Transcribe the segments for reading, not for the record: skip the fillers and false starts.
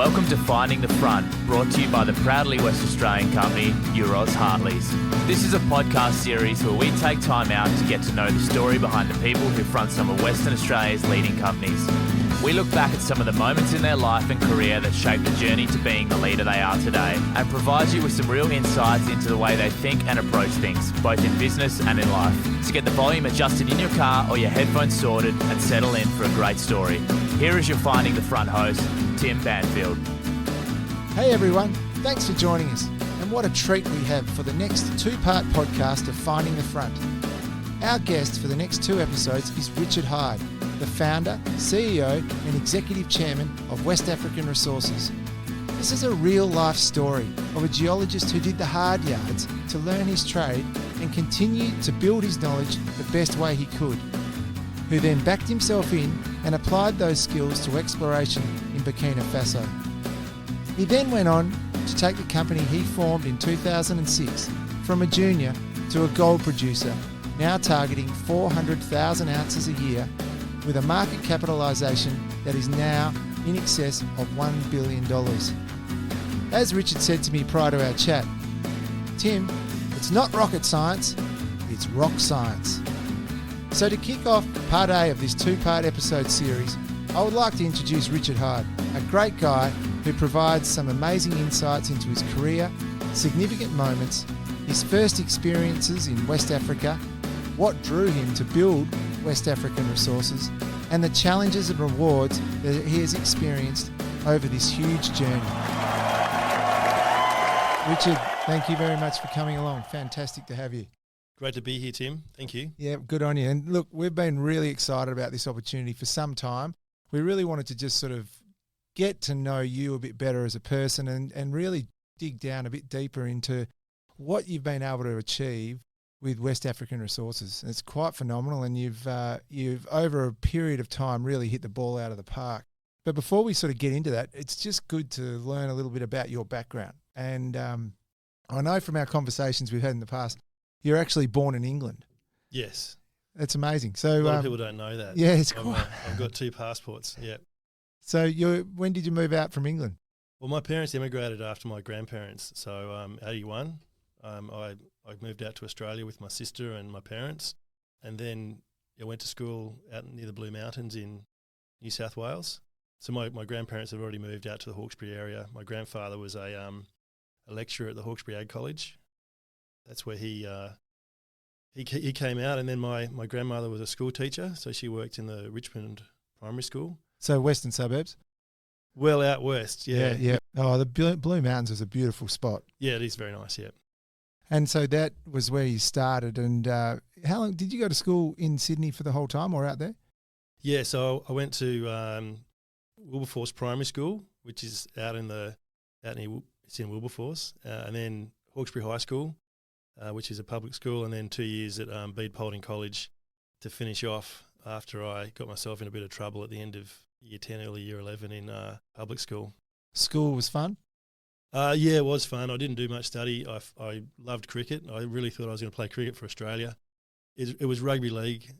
Welcome to Finding the Front, brought to you by the proudly West Australian company, Euroz Hartleys. This is a podcast series where we take time out to get to know the story behind the people who front some of Western Australia's leading companies. We look back at some of the moments in their life and career that shaped the journey to being the leader they are today, and provide you with some real insights into the way they think and approach things, both in business and in life. So get the volume adjusted in your car or your headphones sorted and settle in for a great story. Here is your Finding the Front host, Tim Banfield. Hey everyone, thanks for joining us. And what a treat we have for the next two-part podcast of Finding the Front. Our guest for the next two episodes is Richard Hyde, the founder, CEO and Executive Chairman of West African Resources. This is a real-life story of a geologist who did the hard yards to learn his trade and continued to build his knowledge the best way he could, who then backed himself in and applied those skills to exploration in Burkina Faso. He then went on to take the company he formed in 2006 from a junior to a gold producer, now targeting 400,000 ounces a year with a market capitalisation that is now in excess of $1 billion. As Richard said to me prior to our chat, Tim, it's not rocket science, it's rock science. So to kick off part A of this two-part episode series, I would like to introduce Richard Hyde, a great guy who provides some amazing insights into his career, significant moments, his first experiences in West Africa, what drew him to build West African Resources, and the challenges and rewards that he has experienced over this huge journey. Richard, thank you very much for coming along. Fantastic to have you. Great to be here, Tim. Thank you. Yeah, good on you. And look, we've been really excited about this opportunity for some time. We really wanted to just sort of get to know you a bit better as a person and really dig down a bit deeper into what you've been able to achieve with West African Resources. It's quite phenomenal, and you've over a period of time really hit the ball out of the park. But before we sort of get into that, it's just good to learn a little bit about your background. And I know from our conversations we've had in the past, you're actually born in England. Yes. That's amazing. So a lot of people don't know that. Yeah, it's I've, cool. I've got two passports, yeah. So when did you move out from England? Well, my parents immigrated after my grandparents. So 81, I moved out to Australia with my sister and my parents, and then I went to school out near the Blue Mountains in New South Wales. So my grandparents had already moved out to the Hawkesbury area. My grandfather was a lecturer at the Hawkesbury Ag College. That's where he came out, and then my grandmother was a school teacher, so she worked in the Richmond Primary School. So western suburbs? Well, out west, yeah. Yeah. Oh, the Blue Mountains is a beautiful spot. Yeah, it is very nice, yeah. And so that was where you started. And how long did you go to school in Sydney for the whole time, or out there? Yeah, so I went to Wilberforce Primary School, which is it's in Wilberforce, and then Hawkesbury High School, which is a public school, and then 2 years at Bede Paulding College to finish off after I got myself in a bit of trouble at the end of year 10, early year 11 in public school. School was fun? Yeah, it was fun. I didn't do much study. I loved cricket. I really thought I was going to play cricket for Australia. It was rugby league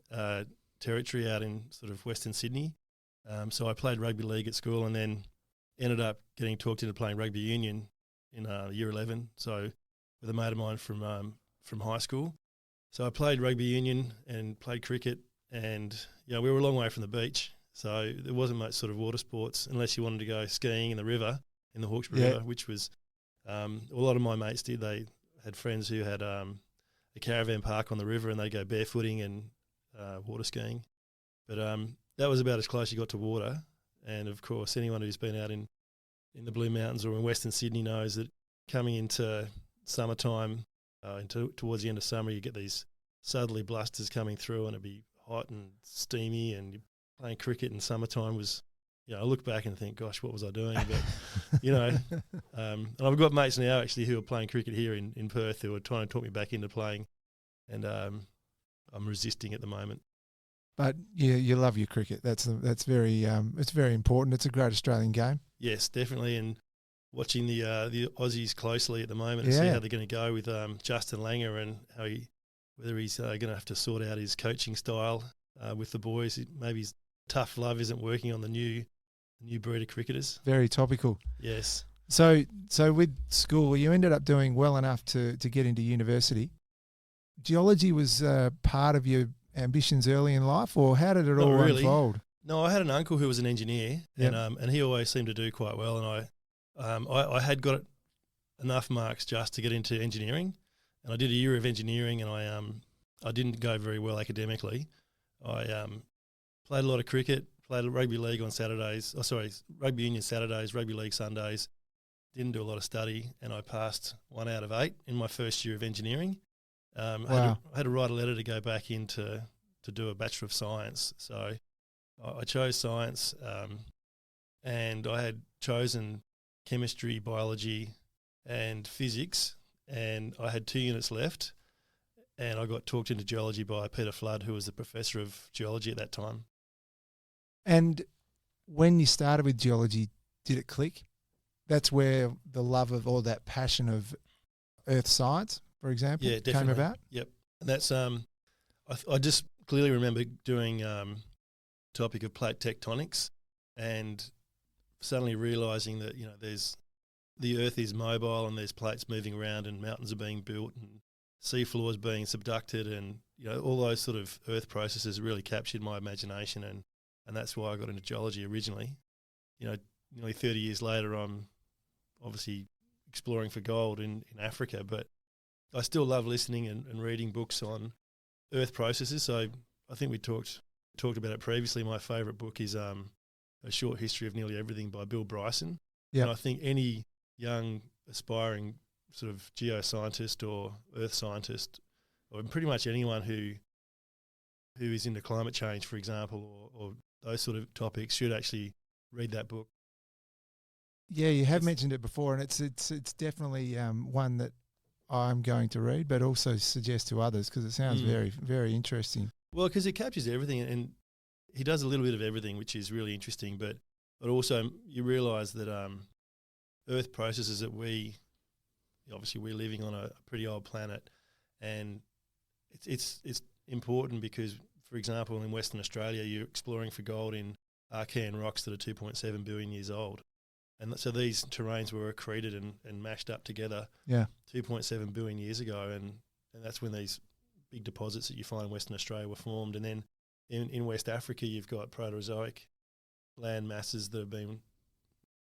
territory out in sort of Western Sydney. So I played rugby league at school, and then ended up getting talked into playing rugby union in year 11. So with a mate of mine from high school. So I played rugby union and played cricket, and we were a long way from the beach. So there wasn't much sort of water sports unless you wanted to go skiing in the river, in the Hawkesbury River, which was a lot of my mates did. They had friends who had a caravan park on the river, and they'd go barefooting and water skiing. But that was about as close you got to water. And of course, anyone who's been out in the Blue Mountains or in Western Sydney knows that coming into summertime, towards the end of summer, you get these southerly blusters coming through, and it'd be hot and steamy, and playing cricket in summertime was, I look back and think, gosh, what was I doing? But, and I've got mates now actually who are playing cricket here in Perth who are trying to talk me back into playing, and I'm resisting at the moment. But you love your cricket. That's very it's very important. It's a great Australian game. Yes, definitely. And watching the Aussies closely at the moment to see how they're going to go with Justin Langer, and whether he's going to have to sort out his coaching style with the boys. Maybe his tough love isn't working on the new breed of cricketers. Very topical. Yes. So with school, you ended up doing well enough to get into university. Geology was part of your ambitions early in life, or how did it Not all really. unfold? No, I had an uncle who was an engineer, Yep. and he always seemed to do quite well. And I had got enough marks just to get into engineering, and I did a year of engineering, and I didn't go very well academically. I played a lot of cricket, played rugby league on Saturdays. Rugby union Saturdays, rugby league Sundays. Didn't do a lot of study, and I passed 1 out of 8 in my first year of engineering. Wow. I had to write a letter to go back in to do a Bachelor of Science. So I chose science, and I had chosen chemistry, biology and physics, and I had 2 units left, and I got talked into geology by Peter Flood, who was the professor of geology at that time. And when you started with geology, did it click? That's where the love of, or that passion of earth science, for example, came about? Yep. And that's I just clearly remember doing topic of plate tectonics, and suddenly realising that, you know, the earth is mobile and there's plates moving around and mountains are being built and sea floors being subducted, and, you know, all those sort of earth processes really captured my imagination, and that's why I got into geology originally. You know, nearly 30 years later, I'm obviously exploring for gold in Africa, but I still love listening and reading books on earth processes. So I think we talked about it previously. My favourite book is A Short History of Nearly Everything by Bill Bryson. Yep. And I think any young aspiring sort of geoscientist or earth scientist, or pretty much anyone who is into climate change, for example, or those sort of topics, should actually read that book. Yeah, you have mentioned it before, and it's definitely one that I'm going to read, but also suggest to others, because it sounds very, very interesting. Well, because it captures everything, and he does a little bit of everything, which is really interesting. But also you realise that Earth processes that we're living on a pretty old planet, and it's important because, for example, in Western Australia, you're exploring for gold in Archean rocks that are 2.7 billion years old. And so these terrains were accreted and mashed up together 2.7 billion years ago, and that's when these big deposits that you find in Western Australia were formed. And then in West Africa, you've got Proterozoic land masses that have been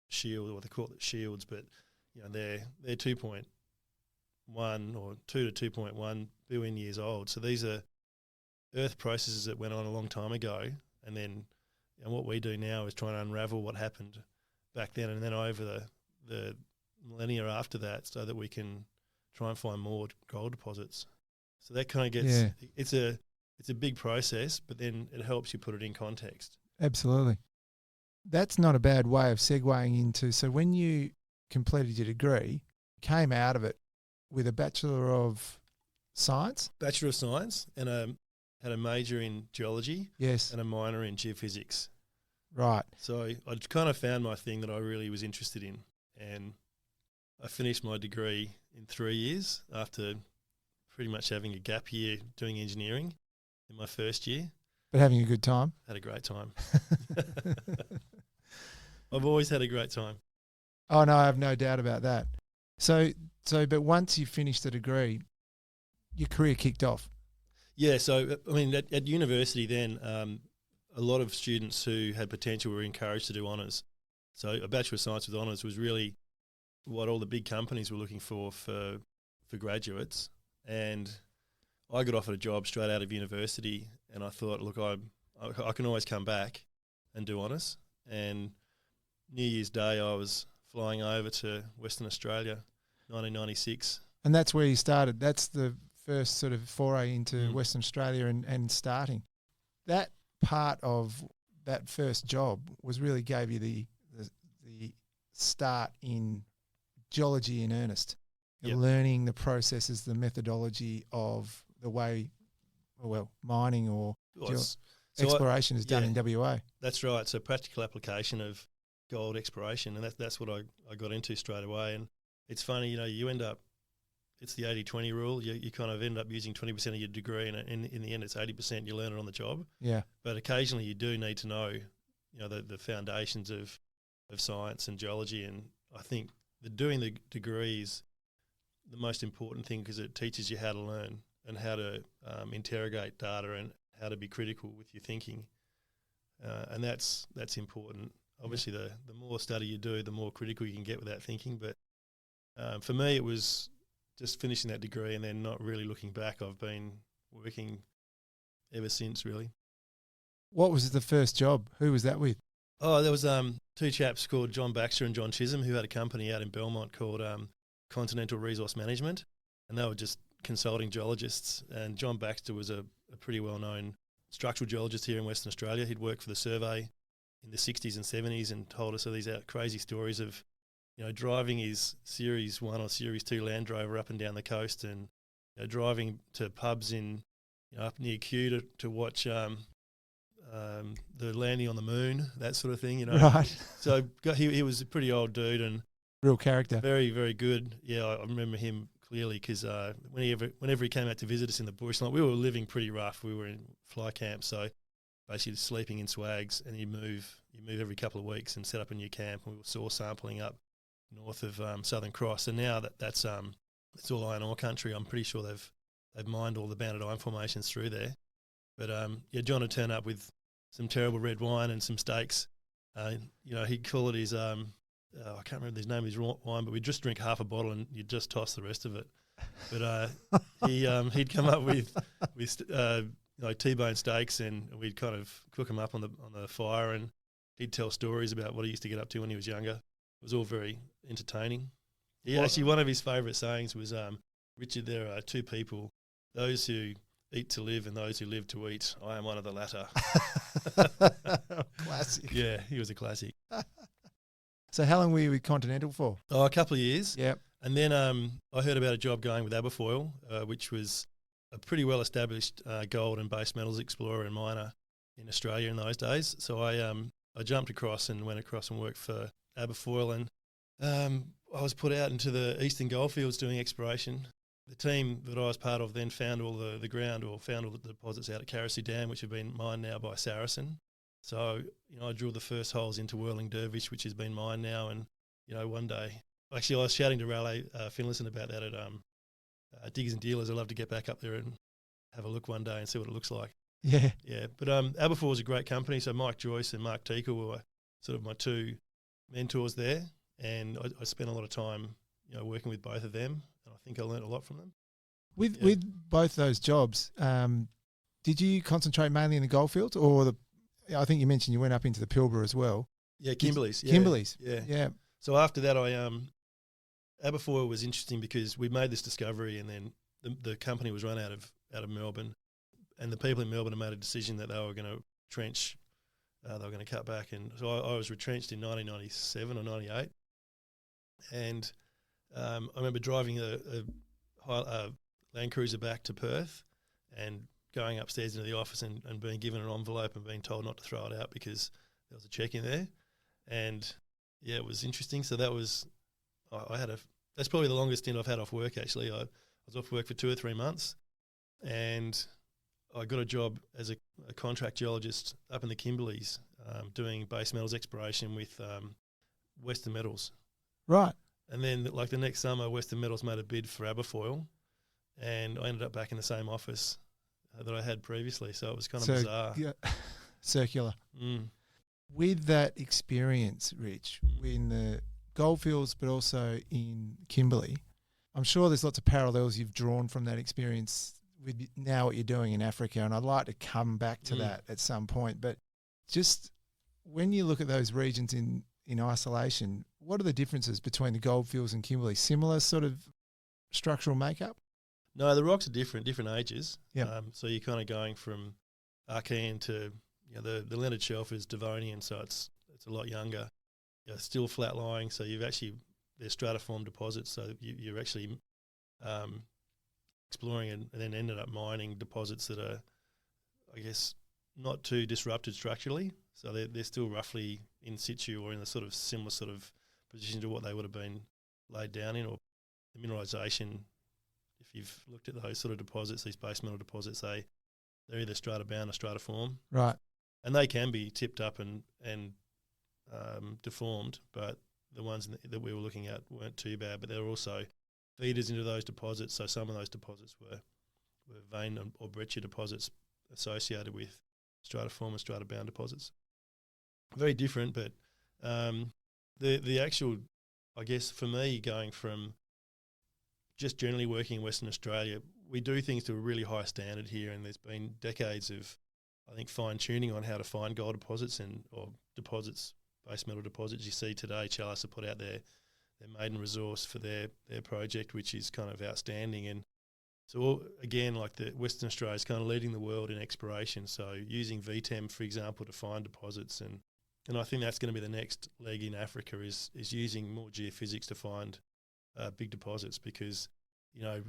shielded, or they call it shields, but, you know, they're 2.1 or 2 to 2.1 billion years old. So these are Earth processes that went on a long time ago, and what we do now is try and unravel what happened back then and then over the millennia after that, so that we can try and find more gold deposits. So that kind of gets it's a big process, but then it helps you put it in context. Absolutely. That's not a bad way of segueing into, so when you completed your degree, came out of it with a Bachelor of Science? Bachelor of Science, and had a major in geology. Yes. And a minor in geophysics. Right. So I kind of found my thing that I really was interested in, and I finished my degree in 3 years after pretty much having a gap year doing engineering in my first year. But having a good time? Had a great time. I've always had a great time. Oh, no, I have no doubt about that. But once you finished the degree, your career kicked off. Yeah, so, I mean, at university then, a lot of students who had potential were encouraged to do honours. So a Bachelor of Science with honours was really what all the big companies were looking for graduates. And I got offered a job straight out of university, and I thought, look, I can always come back and do honours. And New Year's Day, I was flying over to Western Australia, 1996. And that's where you started. That's the first sort of foray into Western Australia and starting. That part of that first job was really gave you the start in geology in earnest. Yep. Learning the processes, the methodology of the way, mining or exploration is done in WA. That's right. So practical application of gold exploration, and that's what I got into straight away. And it's funny, you know, you end up, it's the 80-20 rule. You kind of end up using 20% of your degree, and in the end it's 80% you learn it on the job. Yeah. But occasionally you do need to know, you know, the foundations of science and geology, and I think that doing the degree is the most important thing because it teaches you how to learn and how to interrogate data and how to be critical with your thinking, and that's important. Obviously, the more study you do, the more critical you can get with that thinking. But for me, it was just finishing that degree and then not really looking back. I've been working ever since, really. What was the first job? Who was that with? Oh, there was two chaps called John Baxter and John Chisholm who had a company out in Belmont called Continental Resource Management, and they were just consulting geologists. And John Baxter was a pretty well-known structural geologist here in Western Australia. He'd worked for the survey in the 60s and 70s and told us all these crazy stories of, driving his Series 1 or Series 2 Land Rover up and down the coast and driving to pubs in up near Kew to watch the landing on the moon, that sort of thing, Right. So he was a pretty old dude and Real character. very, very good. Yeah, I remember him clearly because whenever he came out to visit us in the bush, like we were living pretty rough. We were in fly camp, so basically sleeping in swags, and you move every couple of weeks and set up a new camp. And we were soil sampling up north of Southern Cross, and now that's all iron ore country. I'm pretty sure they've mined all the banded iron formations through there. But John would turn up with some terrible red wine and some steaks. He'd call it his I can't remember his name of his wine, but we'd just drink half a bottle and you'd just toss the rest of it. But he'd come up with T-bone steaks, and we'd kind of cook them up on the fire, and he'd tell stories about what he used to get up to when he was younger. It was all very entertaining. Actually, one of his favourite sayings was, Richard, there are two people, those who eat to live and those who live to eat. I am one of the latter. Classic. Yeah, he was a classic. So how long were you with Continental for? Oh, a couple of years. Yep. And then I heard about a job going with Aberfoyle, which was a pretty well-established gold and base metals explorer and miner in Australia in those days. So I jumped across and went across and worked for Aberfoyle, and I was put out into the eastern goldfields doing exploration. The team that I was part of then found all the ground, or found all the deposits out at Carosue Dam, which have been mined now by Saracen. So, I drilled the first holes into Whirling Dervish, which has been mined now. And, one day, actually I was shouting to Raleigh Finlayson about that at Diggers and Dealers. I'd love to get back up there and have a look one day and see what it looks like. Yeah. Yeah. But Aberfoyle was a great company. So Mike Joyce and Mark Teagle were sort of my two mentors there. And I spent a lot of time, working with both of them. And I think I learned a lot from them. With both those jobs, did you concentrate mainly in the goldfields, or I think you mentioned you went up into the Pilbara as well. Yeah, Kimberleys. Kimberleys. Yeah. So after that, Aberfoyle was interesting because we made this discovery, and then the company was run out of Melbourne, and the people in Melbourne had made a decision that they were going to trench, they were going to cut back, and so I was retrenched in 1997 or 98, and I remember driving a Land Cruiser back to Perth, and going upstairs into the office and being given an envelope and being told not to throw it out because there was a check in there. And yeah, it was interesting. So that's probably the longest stint I've had off work, actually. I was off work for 2 or 3 months, and I got a job as a contract geologist up in the Kimberleys, doing base metals exploration with Western Metals. Right. And then the next summer, Western Metals made a bid for Aberfoyle, and I ended up back in the same office that I had previously. So it was kind of bizarre. Yeah, circular. Mm. With that experience, Rich, in the goldfields but also in Kimberley, I'm sure there's lots of parallels you've drawn from that experience with now what you're doing in Africa, and I'd like to come back to that at some point. But just when you look at those regions in isolation, what are the differences between the goldfields and Kimberley? Similar sort of structural makeup? No, the rocks are different ages. Yeah. So you're kind of going from Archean to the Leonard Shelf is Devonian, so it's a lot younger. Still flat lying, so they're stratiform deposits. So you're actually exploring and then ended up mining deposits that are, I guess, not too disrupted structurally. So they're still roughly in situ or in a sort of similar sort of position to what they would have been laid down in, or the mineralisation. If you've looked at those sort of deposits, these base metal deposits, they're either strata bound or stratiform. Right. And they can be tipped up and deformed, but the ones that we were looking at weren't too bad. But there were also feeders into those deposits, so some of those deposits were vein or breccia deposits associated with stratiform and stratabound deposits. Very different, but the actual, I guess for me, going from just generally working in Western Australia, we do things to a really high standard here, and there's been decades of, I think, fine-tuning on how to find gold deposits or deposits, base metal deposits. You see today Chalice have put out their maiden resource for their project, which is kind of outstanding. And so, again, like the Western Australia is kind of leading the world in exploration, so using VTEM, for example, to find deposits. And I think that's going to be the next leg in Africa is using more geophysics to find big deposits, because, you know,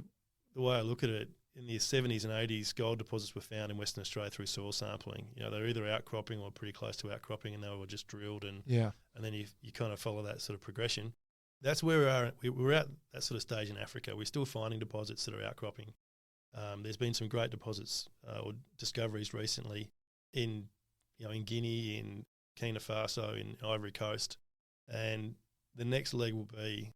the way I look at it, in the 70s and 80s, gold deposits were found in Western Australia through soil sampling. You know, they're either outcropping or pretty close to outcropping, and they were just drilled, and then you kind of follow that sort of progression. That's where we are. We're at that sort of stage in Africa. We're still finding deposits that are outcropping. There's been some great deposits or discoveries recently in Guinea, in Burkina Faso, in Ivory Coast, and the next leg will be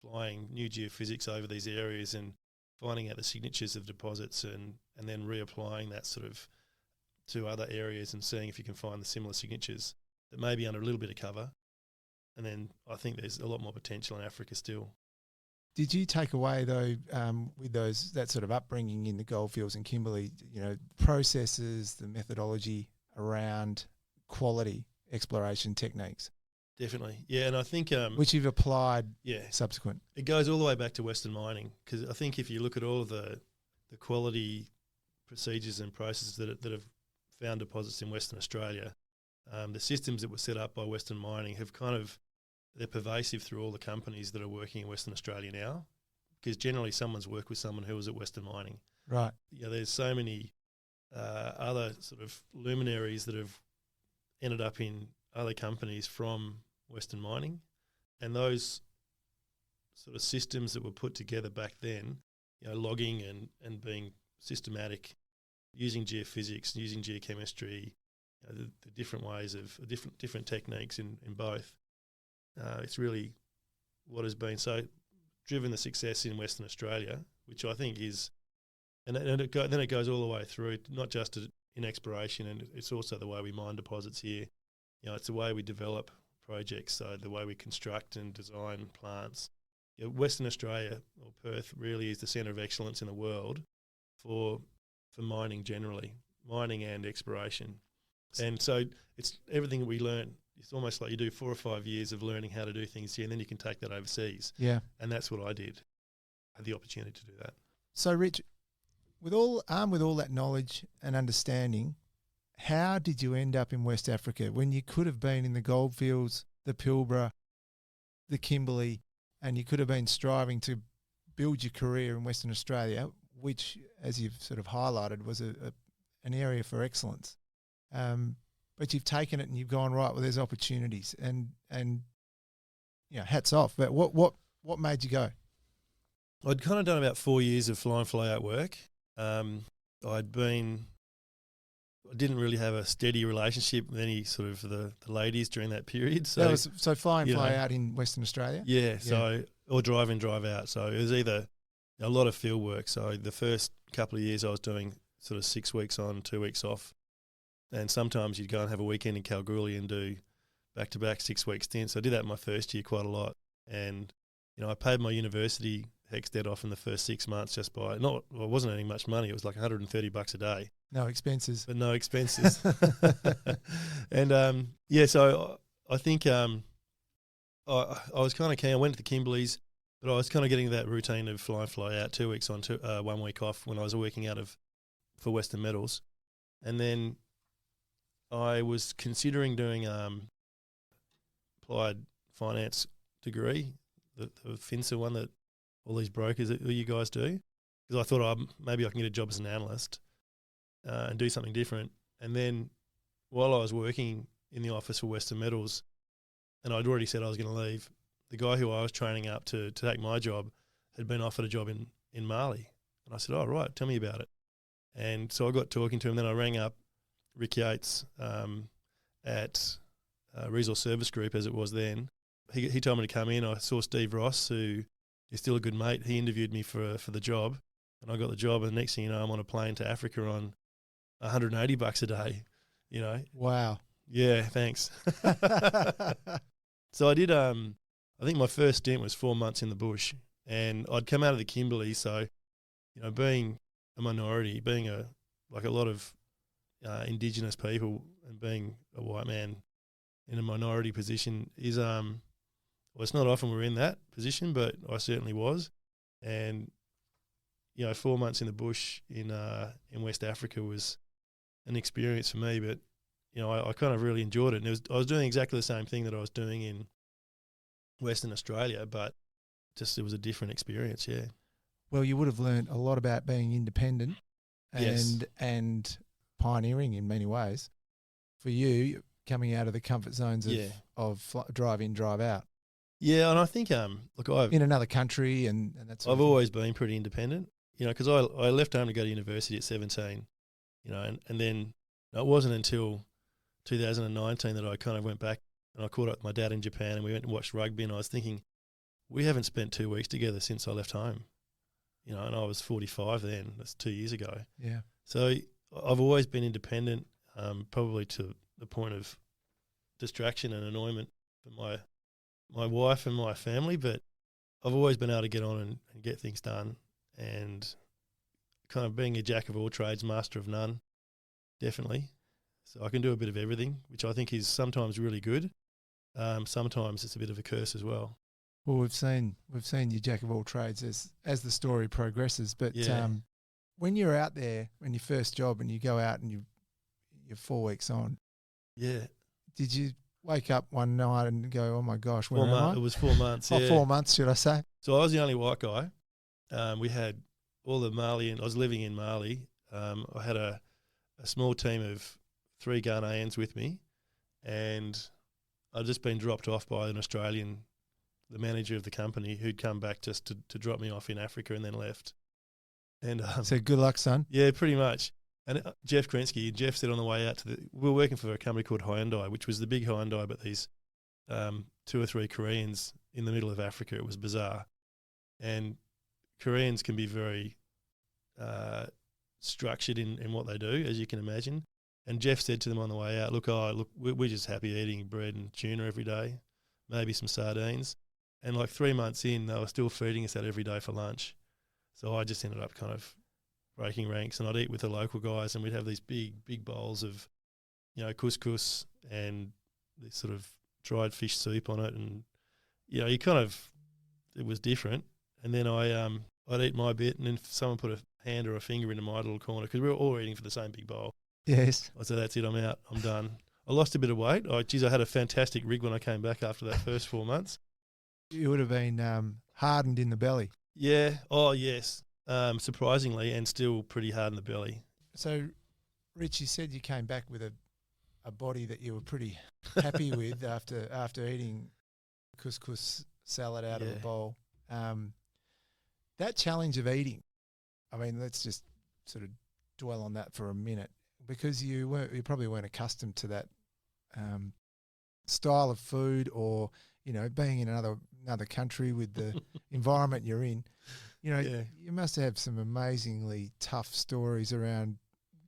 flying new geophysics over these areas and finding out the signatures of deposits and then reapplying that sort of to other areas and seeing if you can find the similar signatures that may be under a little bit of cover. And then I think there's a lot more potential in Africa still. Did you take away, though, with that sort of upbringing in the goldfields in Kimberley, processes, the methodology around quality exploration techniques? Definitely, yeah, and I think which you've applied, subsequent. It goes all the way back to Western mining, because I think if you look at all of the quality procedures and processes that have found deposits in Western Australia, the systems that were set up by Western mining have they're pervasive through all the companies that are working in Western Australia now, because generally someone's worked with someone who was at Western mining. Right. There's so many other sort of luminaries that have ended up in other companies from Western mining, and those sort of systems that were put together back then, logging and being systematic, using geophysics, using geochemistry, the different ways of different techniques in both. It's really what has been driven the success in Western Australia, which I think is, then it goes all the way through, not just in exploration, and it's also the way we mine deposits here. It's the way we develop projects, so the way we construct and design plants. Western Australia, or Perth, really is the centre of excellence in the world for mining generally, mining and exploration. And so it's everything that we learn. It's almost like you do 4 or 5 years of learning how to do things here, and then you can take that overseas. Yeah. And that's what I did. I had the opportunity to do that. So, Rich, armed with all that knowledge and understanding, how did you end up in West Africa when you could have been in the goldfields, the Pilbara, the Kimberley, and you could have been striving to build your career in Western Australia, which, as you've sort of highlighted, was an area for excellence. But you've taken it and you've gone, right, well, there's opportunities, and hats off. But what made you go? I'd kind of done about 4 years of fly-in, fly-out work. I didn't really have a steady relationship with any sort of the ladies during that period. So fly in, fly out in Western Australia? Yeah, so or drive in, drive out. So it was either a lot of field work. So the first couple of years I was doing sort of 6 weeks on, 2 weeks off. And sometimes you'd go and have a weekend in Kalgoorlie and do back-to-back 6-week stints. So I did that in my first year quite a lot. And, I paid my university HECS debt off in the first 6 months just by I wasn't earning much money. It was like $130 a day. No expenses. But no expenses. And, so I think I was kind of keen. I went to the Kimberleys, but I was kind of getting that routine of fly in, fly out, 2 weeks on, 1 week off when I was working for Western Metals. And then I was considering doing applied finance degree, the FINSA one that all these brokers that you guys do, because I thought maybe I can get a job as an analyst and do something different. And then while I was working in the office for Western Metals, and I'd already said I was going to leave, the guy who I was training up to take my job had been offered a job in Mali. And I said, oh, right, tell me about it. And so I got talking to him. Then I rang up Rick Yates at resource service group as it was then. He told me to come in. I saw Steve Ross, who is still a good mate. He interviewed me for the job, and I got the job. And the next thing you know, I'm on a plane to Africa on $180 a day. You know. Wow. Yeah. Thanks. So I did. I think my first stint was 4 months in the bush, and I'd come out of the Kimberley. So, you know, being a minority, being a lot of Indigenous people, and being a white man in a minority position is well, it's not often we're in that position, but I certainly was. And, you know, 4 months in the bush in West Africa was an experience for me, but, you know, I kind of really enjoyed it. And I was doing exactly the same thing that I was doing in Western Australia, but just it was a different experience, yeah. Well, you would have learned a lot about being independent and pioneering in many ways. For you, coming out of the comfort zones of drive in, drive out. Yeah, and I think look, in another country and that's. I've always been pretty independent, you know, because I left home to go to university at 17, you know, and then it wasn't until 2019 that I kind of went back and I caught up with my dad in Japan and we went and watched rugby, and I was thinking, we haven't spent 2 weeks together since I left home, you know, and I was 45 then. That's 2 years ago. Yeah. So I've always been independent, probably to the point of distraction and annoyment for my wife and my family, but I've always been able to get on and get things done, and kind of being a jack of all trades, master of none, definitely. So I can do a bit of everything, which I think is sometimes really good. Sometimes it's a bit of a curse as well. Well, we've seen you jack of all trades as the story progresses, but when you're out there, when your first job and you go out and you're 4 weeks on, did you wake up one night and go, oh my gosh, where am I? It was 4 months. Yeah. 4 months, should I say? So I was the only white guy. We had all the Mali, and I was living in Mali. I had a small team of 3 Ghanaians with me, and I'd just been dropped off by an Australian, the manager of the company, who'd come back just to drop me off in Africa and then left. And so good luck, son. Yeah, pretty much. And Jeff Krensky said on the way out we were working for a company called Hyde, which was the big Hyundai, but these 2 or 3 Koreans in the middle of Africa. It was bizarre. And Koreans can be very structured in what they do, as you can imagine. And Jeff said to them on the way out, look, we're just happy eating bread and tuna every day, maybe some sardines. And like 3 months in, they were still feeding us that every day for lunch. So I just ended up kind of breaking ranks, and I'd eat with the local guys, and we'd have these big bowls of, you know, couscous and this sort of dried fish soup on it. And, you know, it was different. And then I'd eat my bit, and then someone put a hand or a finger into my little corner, because we were all eating for the same big bowl. Yes. I said, that's it, I'm out, I'm done. I lost a bit of weight. I had a fantastic rig when I came back after that first 4 months. You would have been hardened in the belly. Yeah. Oh, yes. Surprisingly, and still pretty hard in the belly. So, Rich, you said you came back with a body that you were pretty happy with after eating couscous salad out of a bowl. That challenge of eating, I mean, let's just sort of dwell on that for a minute, because you probably weren't accustomed to that style of food, or, you know, being in another country with the environment you're in. You know, you must have some amazingly tough stories around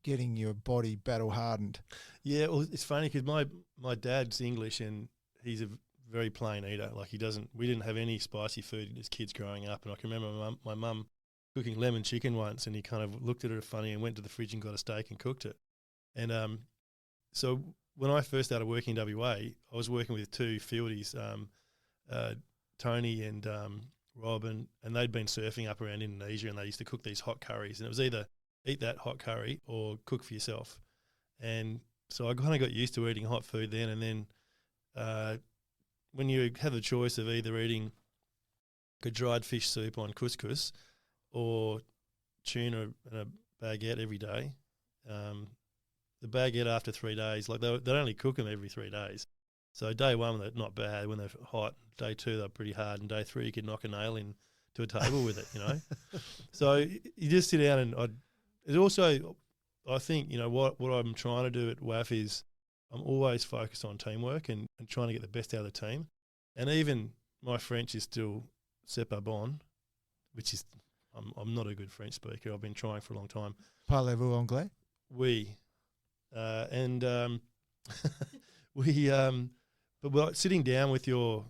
getting your body battle hardened. Yeah, well, it's funny because my dad's English, and he's a very plain eater. Like, we didn't have any spicy food as kids growing up. And I can remember my mum cooking lemon chicken once, and he kind of looked at her funny and went to the fridge and got a steak and cooked it. And so when I first started working in WA, I was working with 2 fieldies, Tony and Rob, and they'd been surfing up around Indonesia, and they used to cook these hot curries, and it was either eat that hot curry or cook for yourself. And so I kind of got used to eating hot food then. And then when you have the choice of either eating a dried fish soup on couscous or tuna and a baguette every day, the baguette after 3 days, like they'd only cook them every 3 days. So day 1, they're not bad when they're hot. Day 2, they're pretty hard. And day 3, you could knock a nail into a table with it, you know. So you just sit down, and it also, I think, you know, what I'm trying to do at WAF is I'm always focused on teamwork and trying to get the best out of the team. And even my French is still c'est pas bon, which is, I'm not a good French speaker. I've been trying for a long time. Parlez-vous anglais? Oui. But sitting down with your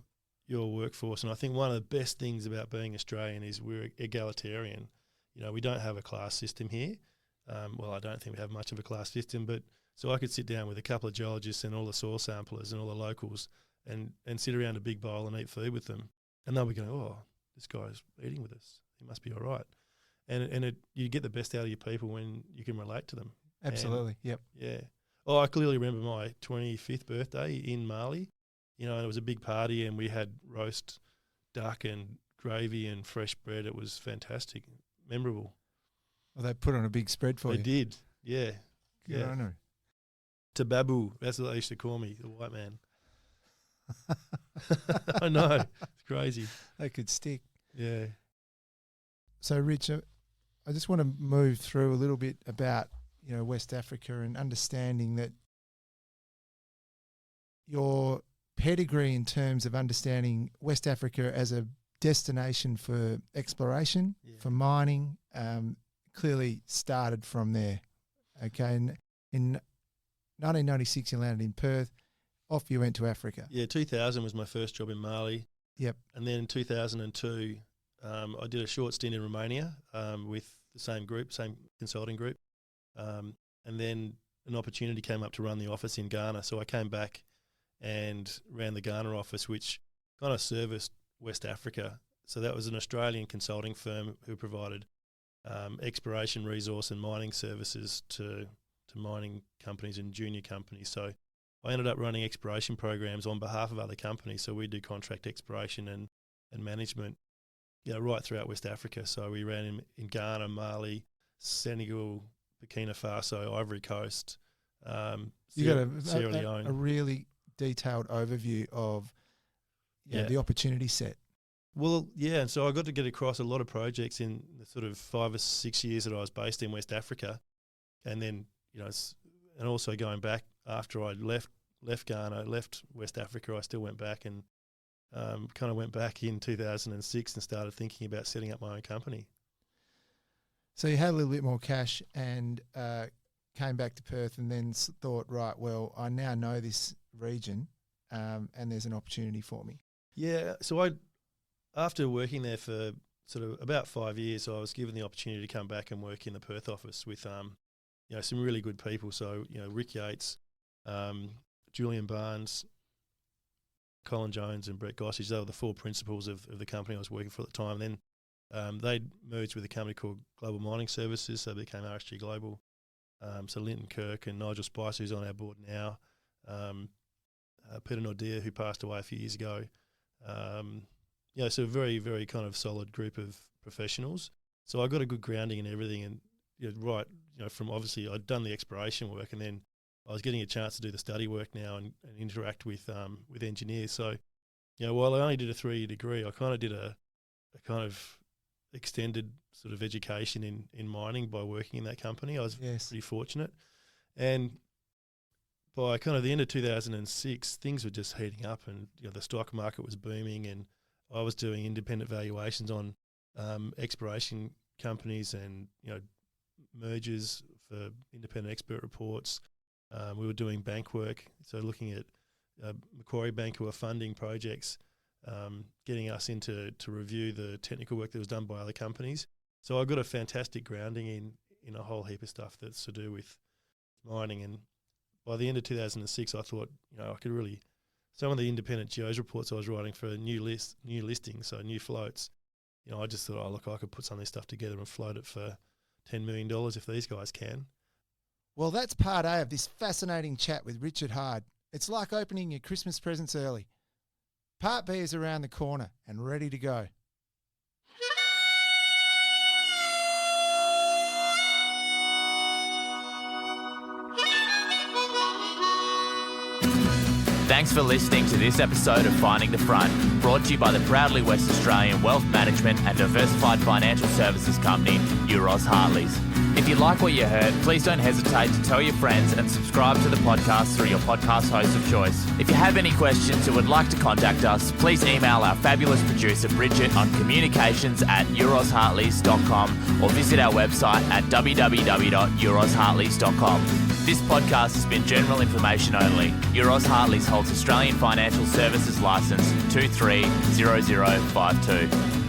workforce, and I think one of the best things about being Australian is we're egalitarian. You know, we don't have a class system here. Well, I don't think we have much of a class system, but so I could sit down with a couple of geologists and all the soil samplers and all the locals and sit around a big bowl and eat food with them. And they'll be going, oh, this guy's eating with us. He must be all right. And you get the best out of your people when you can relate to them. Absolutely, yep. Yeah. Oh, I clearly remember my 25th birthday in Mali. You know, and it was a big party and we had roast duck and gravy and fresh bread. It was fantastic, memorable. Well, they put on a big spread for you. They did, yeah. Good on her. Tababu, that's what they used to call me, the white man. I know, it's crazy. They could stick. Yeah. So, Rich, I just want to move through a little bit about, you know, West Africa and understanding that your pedigree in terms of understanding West Africa as a destination for exploration, for mining, clearly started from there. Okay, and in 1996 you landed in Perth, off you went to Africa. Yeah, 2000 was my first job in Mali. Yep. And then in 2002 I did a short stint in Romania with the same group, same consulting group. And then an opportunity came up to run the office in Ghana. So I came back and ran the Ghana office, which kind of serviced West Africa. So that was an Australian consulting firm who provided exploration, resource and mining services to mining companies and junior companies. So I ended up running exploration programs on behalf of other companies. So we do contract exploration and management, you know, right throughout West Africa. So we ran in Ghana, Mali, Senegal, Burkina Faso, Ivory Coast, You Sierra got Leone. a really detailed overview of the opportunity set. Well, yeah, and so I got to get across a lot of projects in the sort of 5 or 6 years that I was based in West Africa, and then and also going back after I left Ghana, left West Africa, I still went back and kind of went back in 2006 and started thinking about setting up my own company. So you had a little bit more cash and came back to Perth, and then thought, right, well, I now know this region, and there's an opportunity for me. Yeah. So after working there for sort of about 5 years, I was given the opportunity to come back and work in the Perth office with some really good people. So Rick Yates, Julian Barnes, Colin Jones, and Brett Gossage. They were the 4 principals of the company I was working for at the time. Then they merged with a company called Global Mining Services, so they became RSG Global. So Linton Kirk and Nigel Spicer, who's on our board now, Peter Nordia, who passed away a few years ago. So a very, very kind of solid group of professionals. So I got a good grounding in everything, and from obviously I'd done the exploration work, and then I was getting a chance to do the study work now and interact with engineers. So, while I only did a 3-year degree, I kind of did a kind of extended sort of education in mining by working in that company. I was pretty fortunate. And by kind of the end of 2006, things were just heating up, and the stock market was booming, and I was doing independent valuations on exploration companies and mergers for independent expert reports. We were doing bank work, so looking at Macquarie Bank, who are funding projects, getting us to review the technical work that was done by other companies. So I got a fantastic grounding in a whole heap of stuff that's to do with mining. And by the end of 2006, I thought, I could really, some of the independent geos reports I was writing for new listings, so new floats, I just thought, I could put some of this stuff together and float it for $10 million if these guys can. Well, that's part A of this fascinating chat with Richard Hyde. It's like opening your Christmas presents early. Part B is around the corner and ready to go. Thanks for listening to this episode of Finding the Front, brought to you by the proudly West Australian wealth management and diversified financial services company, Euroz Hartleys. If you like what you heard, please don't hesitate to tell your friends and subscribe to the podcast through your podcast host of choice. If you have any questions or would like to contact us, please email our fabulous producer Bridget on communications@euroshartleys.com or visit our website at www.euroshartleys.com. This podcast has been general information only. Euros Hartleys holds Australian Financial Services Licence 230052.